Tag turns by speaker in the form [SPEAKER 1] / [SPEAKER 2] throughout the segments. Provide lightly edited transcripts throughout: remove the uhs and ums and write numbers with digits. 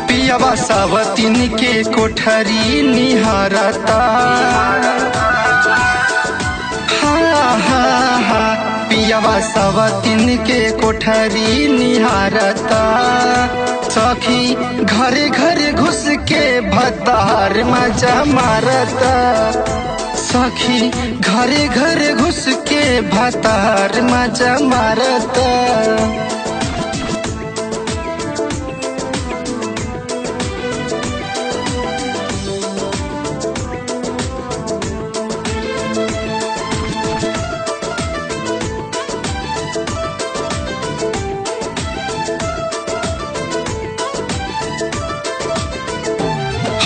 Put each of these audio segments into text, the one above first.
[SPEAKER 1] पियवा सावतीन के कोठरी निहारता। पियवा सावतीन के कोठरी निहारता। सखी घरे घरे घुस के भतार मजा मारता। सखी घरे घरे घुस के भतार मजा मारता।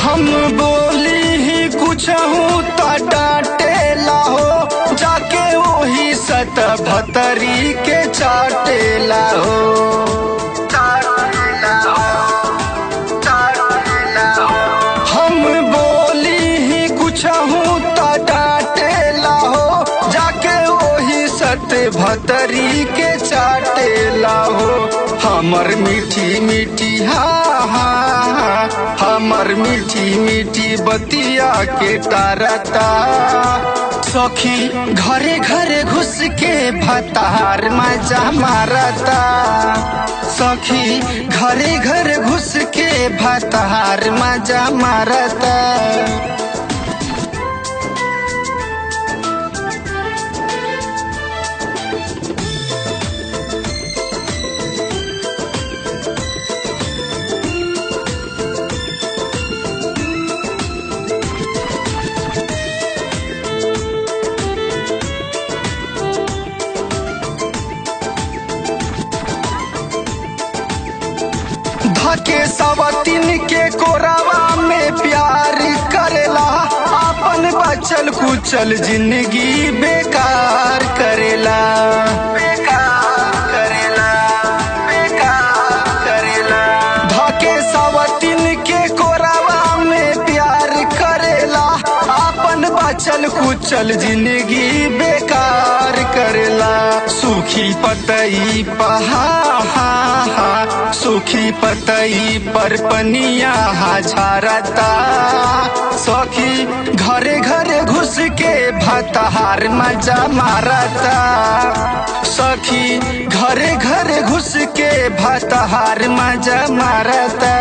[SPEAKER 1] हम बोली ही कुछ हूँ तो डांटेला हो, जाके वही सत भतरी के चाटेला हो। हम बोली ही कुछ हूँ तो डांटेला हो, जाके वही सत भतरी के चाटेला हो। हमर मीठी मीठी हमर मीठी मीठी बतिया के तारता। सखी घरे घरे घुस के भतार मजा मारता। सखी घरे घरे घुस के भतार मजा मारता। धके सावतीन के कोरावा में प्यार करेला। अपन बचल कुचल जिंदगी बेकार करेला। धके सावतीन के कोरावा में प्यार करेला। अपन बचल कुचल जिंदगी बेकार करेला। सूखी पतई सूखी पतई पर पनिया झारता। सखी घरे घरे घुस के भतार मजा मारता। सखी घरे घरे घुस के भतार मजा मारता।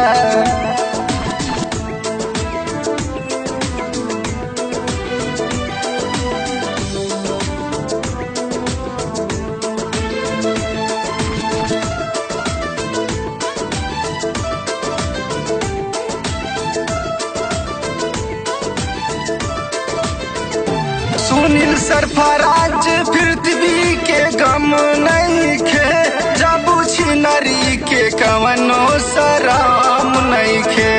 [SPEAKER 1] सुनील सरफराज पृथ्वी के गम नहीं खे। जब छिनरी के कवनो सराम नहीं खे।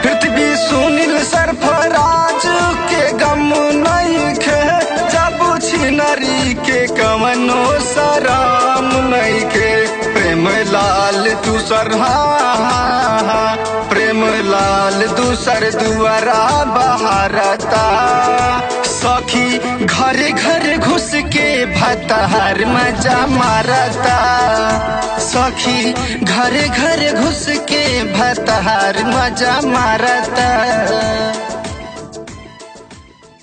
[SPEAKER 1] पृथ्वी सुनील सरफराज के गम नहीं खे। जब छिनरी के कवनो सराम नहीं खे। प्रेम लाल तू प्रेम लाल दूसर दुआरा बहारता। सखी घरे घरे घुस के भतार मजा मारता। सखी घरे घरे घुस के भतार मजा मारता।